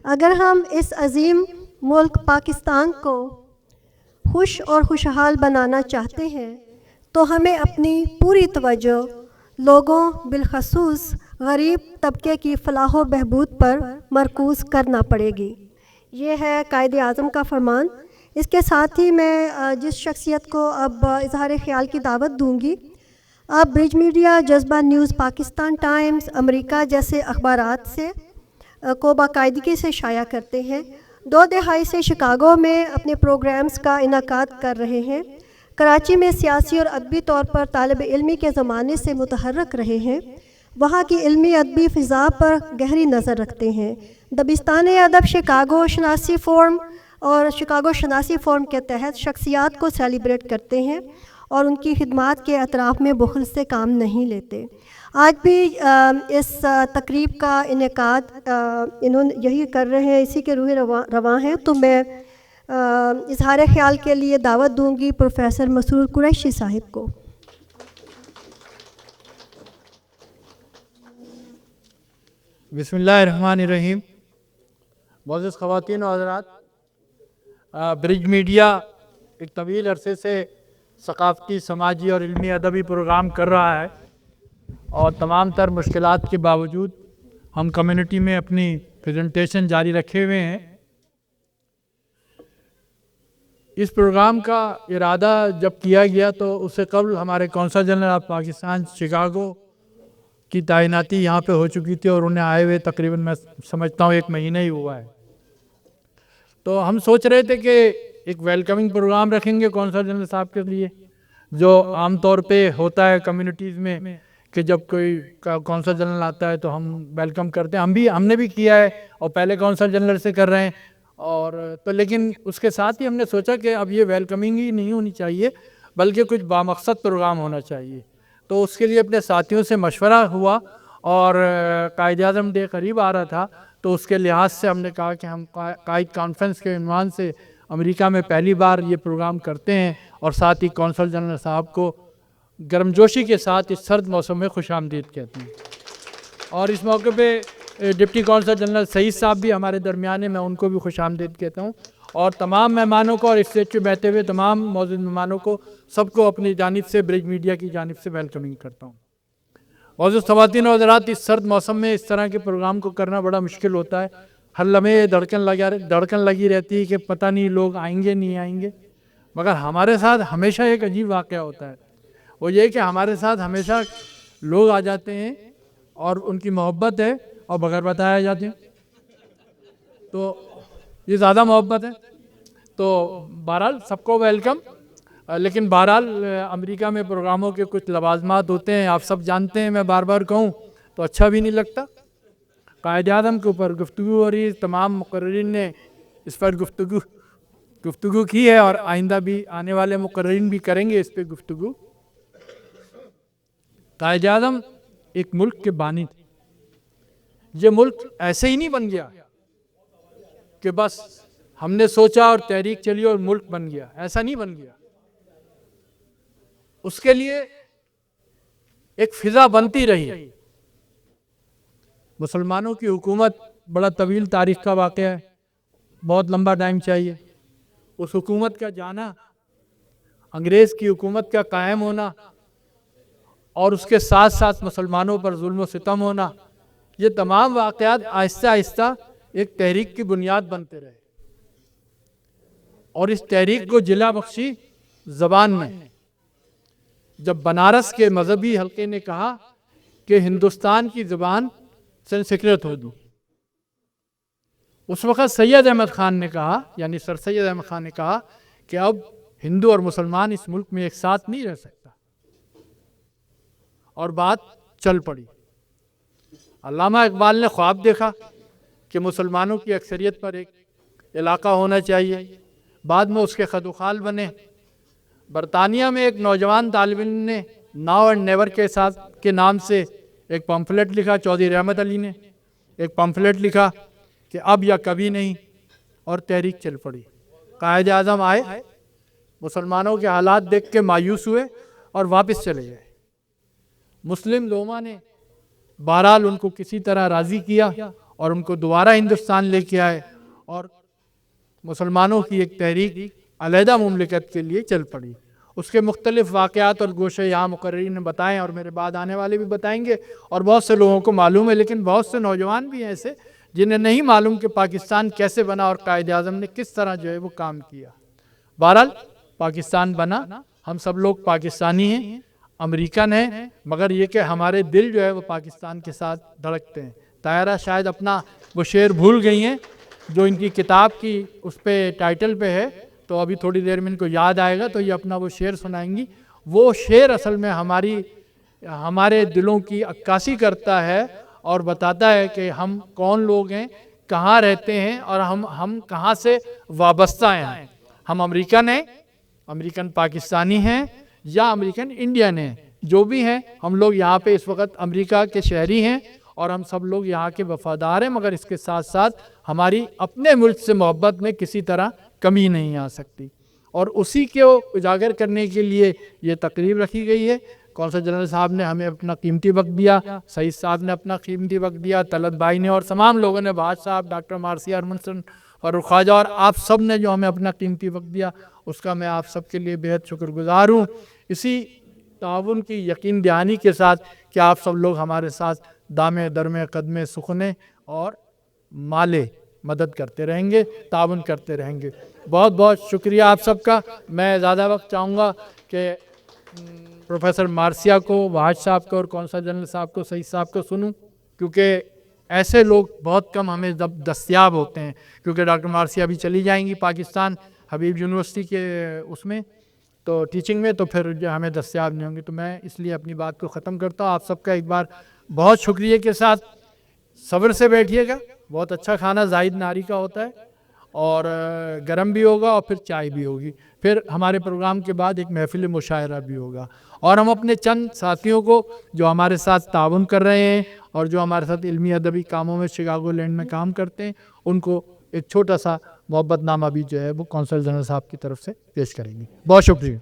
اگر ہم اس عظیم ملک پاکستان کو خوش اور خوشحال بنانا چاہتے ہیں تو ہمیں اپنی پوری توجہ لوگوں بالخصوص غریب طبقے کی فلاح و بہبود پر مرکوز کرنا پڑے گی۔ یہ ہے قائد اعظم کا فرمان۔ اس کے ساتھ ہی میں جس شخصیت کو اب اظہار خیال کی دعوت دوں گی، اب برج میڈیا، جذبہ نیوز پاکستان ٹائمز، امریکہ جیسے اخبارات کو باقاعدگی سے شائع کرتے ہیں۔ 2 دہائی سے شکاگو میں اپنے پروگرامز کا انعقاد کر رہے ہیں۔ کراچی میں سیاسی اور ادبی طور پر طالب علمی کے زمانے سے متحرک رہے ہیں۔ وہاں کی علمی ادبی فضا پر گہری نظر رکھتے ہیں۔ دبستان ادب شکاگو شناسی فورم کے تحت شخصیات کو سیلیبریٹ کرتے ہیں اور ان کی خدمات کے اطراف میں بخل سے کام نہیں لیتے۔ آج بھی اس تقریب کا انعقاد انہوں یہی کر رہے ہیں، اسی کے روح رواں ہیں۔ تو میں اظہار خیال کے لیے دعوت دوں گی پروفیسر مسرور قریشی صاحب کو۔ بسم اللہ الرحمن الرحیم۔ معزز خواتین و حضرات، برج میڈیا ایک طویل عرصے سے ثقافتی، سماجی اور علمی ادبی پروگرام کر رہا ہے، اور تمام تر مشکلات کے باوجود ہم کمیونٹی میں اپنی پریزنٹیشن جاری رکھے ہوئے ہیں۔ اس پروگرام کا ارادہ جب کیا گیا تو اس سے قبل ہمارے council general of Pakistan Chicago کی تعیناتی یہاں پہ ہو چکی تھی، اور انہیں آئے ہوئے تقریباً میں سمجھتا ہوں 1 مہینہ ہی ہوا ہے۔ تو ہم سوچ رہے تھے کہ ایک ویلکمنگ پروگرام رکھیں گے کونسل جنرل صاحب کے لیے، جو عام طور پہ ہوتا ہے کمیونٹیز میں کہ جب کوئی کونسل جنرل آتا ہے تو ہم ویلکم کرتے ہیں۔ ہم نے بھی کیا ہے اور پہلے کونسل جنرل سے کر رہے ہیں، اور تو لیکن اس کے ساتھ ہی ہم نے سوچا کہ اب یہ ویلکمنگ ہی نہیں ہونی چاہیے بلکہ کچھ بامقصد پروگرام ہونا چاہیے۔ تو اس کے لیے اپنے ساتھیوں سے مشورہ ہوا، اور قائد اعظم ڈے قریب آ رہا تھا، تو اس کے لحاظ سے ہم نے کہا کہ ہم قائد کانفرنس کے عنوان سے امریکہ میں پہلی بار یہ پروگرام کرتے ہیں، اور ساتھ ہی کونسل جنرل صاحب کو گرم جوشی کے ساتھ اس سرد موسم میں خوش آمدید کہتے ہیں۔ اور اس موقع پہ ڈپٹی کونسل جنرل سعید صاحب بھی ہمارے درمیان ہیں، میں ان کو بھی خوش آمدید کہتا ہوں، اور تمام مہمانوں کو اور اسٹیج پہ بیٹھے ہوئے تمام موجود مہمانوں کو سب کو اپنی جانب سے برج میڈیا کی جانب سے ویلکمنگ کرتا ہوں۔ معزز خواتین و حضرات، اس سرد موسم میں اس طرح کے پروگرام کو کرنا بڑا مشکل ہوتا ہے۔ ہر لمحے دھڑکن لگی رہتی ہے کہ پتہ نہیں لوگ آئیں گے نہیں آئیں گے، مگر ہمارے ساتھ ہمیشہ ایک عجیب واقعہ ہوتا ہے، وہ یہ کہ ہمارے ساتھ ہمیشہ لوگ آ جاتے ہیں اور ان کی محبت ہے اور بغیر بتائے آ جاتے ہیں، تو یہ زیادہ محبت ہے۔ تو بہرحال سب کو ویلکم، لیکن بہرحال امریکہ میں پروگراموں کے کچھ لوازمات ہوتے ہیں، آپ سب جانتے ہیں، میں بار بار کہوں تو اچھا بھی نہیں لگتا۔ قائد اعظم کے اوپر گفتگو ہو رہی ہے، تمام مقررین نے اس پر گفتگو کی ہے، اور آئندہ بھی آنے والے مقررین بھی کریں گے اس پہ گفتگو۔ قائد اعظم ایک ملک کے بانی تھے۔ یہ ملک ایسے ہی نہیں بن گیا کہ بس ہم نے سوچا اور تحریک چلی اور ملک بن گیا، ایسا نہیں بن گیا۔ اس کے لیے ایک فضا بنتی رہی۔ مسلمانوں کی حکومت بڑا طویل تاریخ کا واقعہ ہے، بہت لمبا ٹائم چاہیے۔ اس حکومت کا جانا، انگریز کی حکومت کا قائم ہونا، اور اس کے ساتھ ساتھ مسلمانوں پر ظلم و ستم ہونا، یہ تمام واقعات آہستہ آہستہ ایک تحریک کی بنیاد بنتے رہے، اور اس تحریک کو جلا بخشی زبان میں، جب بنارس کے مذہبی حلقے نے کہا کہ ہندوستان کی زبان سنسکرت ہو دو، اس وقت سید احمد خان نے کہا، یعنی سر سید احمد خان نے کہا کہ اب ہندو اور مسلمان اس ملک میں ایک ساتھ نہیں رہ سکتا، اور بات چل پڑی۔ علامہ اقبال نے خواب دیکھا کہ مسلمانوں کی اکثریت پر ایک علاقہ ہونا چاہیے، بعد میں اس کے خد و خال بنے۔ برطانیہ میں ایک نوجوان طالب علم نے ناؤ اینڈ نیور کے نام سے ایک پمفلٹ لکھا، چودھری رحمت علی نے ایک پمفلٹ لکھا کہ اب یا کبھی نہیں، اور تحریک چل پڑی۔ قائد اعظم آئے، مسلمانوں کے حالات دیکھ کے مایوس ہوئے اور واپس چلے گئے۔ مسلم لوما نے بہرحال ان کو کسی طرح راضی کیا، اور ان کو دوبارہ ہندوستان لے کے آئے اور مسلمانوں کی ایک تحریک علیحدہ مملکت کے لیے چل پڑی. اس کے مختلف واقعات اور گوشے یہاں مقررین نے بتائے اور میرے بعد آنے والے بھی بتائیں گے, اور بہت سے لوگوں کو معلوم ہے, لیکن بہت سے نوجوان بھی ہیں ایسے جنہیں نہیں معلوم کہ پاکستان کیسے بنا اور قائد اعظم نے کس طرح جو ہے وہ کام کیا. بہرحال پاکستان بنا, ہم سب لوگ پاکستانی ہیں, امریکن ہیں, مگر یہ کہ ہمارے دل جو ہے وہ پاکستان کے ساتھ دھڑکتے ہیں. طاہرہ شاید اپنا وہ شعر بھول گئی ہیں جو ان کی کتاب کی اس پہ ٹائٹل پہ ہے, تو ابھی تھوڑی دیر میں ان کو یاد آئے گا تو یہ اپنا وہ شعر سنائیں گی. وہ شعر اصل میں ہمارے دلوں کی عکاسی کرتا ہے اور بتاتا ہے کہ ہم کون لوگ ہیں, کہاں رہتے ہیں اور ہم کہاں سے وابستہ ہیں. ہم امریکن ہیں, امریکن پاکستانی ہیں یا امریکن انڈین ہیں, جو بھی ہیں ہم لوگ یہاں پہ اس وقت امریکہ کے شہری ہیں اور ہم سب لوگ یہاں کے وفادار ہیں, مگر اس کے ساتھ ساتھ ہماری اپنے ملک سے محبت میں کسی طرح کمی نہیں آ سکتی. اور اسی کو اجاگر کرنے کے لیے یہ تقریب رکھی گئی ہے. کونسل جنرل صاحب نے ہمیں اپنا قیمتی وقت دیا, سعید صاحب نے اپنا قیمتی وقت دیا, طلعت بھائی نے اور تمام لوگوں نے, بھاٹ صاحب, ڈاکٹر مارثیہ ارمنسن, فاروق خواجہ اور آپ سب نے جو ہمیں اپنا قیمتی وقت دیا, اس کا میں آپ سب کے لیے بہت شکر گزار ہوں. اسی تعاون کی یقین دہانی کے ساتھ کہ آپ سب لوگ ہمارے ساتھ دامے درمے قدمے سخنے اور مالے مدد کرتے رہیں گے, تعاون کرتے رہیں گے. بہت بہت شکریہ آپ سب کا. میں زیادہ وقت چاہوں گا کہ پروفیسر مارثیہ کو, بھاٹ صاحب کو اور کونسل جنرل صاحب کو, سعید صاحب کو سنوں, کیونکہ ایسے لوگ بہت کم ہمیں دستیاب ہوتے ہیں. کیونکہ ڈاکٹر مارثیہ ابھی چلی جائیں گی پاکستان حبیب یونیورسٹی کے اس میں تو ٹیچنگ میں, تو پھر ہمیں دستیاب نہیں ہوں گے. تو میں اس لیے اپنی بات کو ختم کرتا ہوں. آپ سب کا ایک بار بہت شکریہ کے ساتھ صبر سے بیٹھیے گا. بہت اچھا کھانا زاہد ناری کا ہوتا ہے اور گرم بھی ہوگا اور پھر چائے بھی ہوگی. پھر ہمارے پروگرام کے بعد ایک محفل مشاعرہ بھی ہوگا. اور ہم اپنے چند ساتھیوں کو جو ہمارے ساتھ تعاون کر رہے ہیں اور جو ہمارے ساتھ علمی ادبی کاموں میں شکاگو لینڈ میں کام کرتے ہیں, ان کو ایک چھوٹا سا محبت نامہ بھی جو ہے وہ کونسل جنرل صاحب کی طرف سے پیش کریں گے. بہت شکریہ.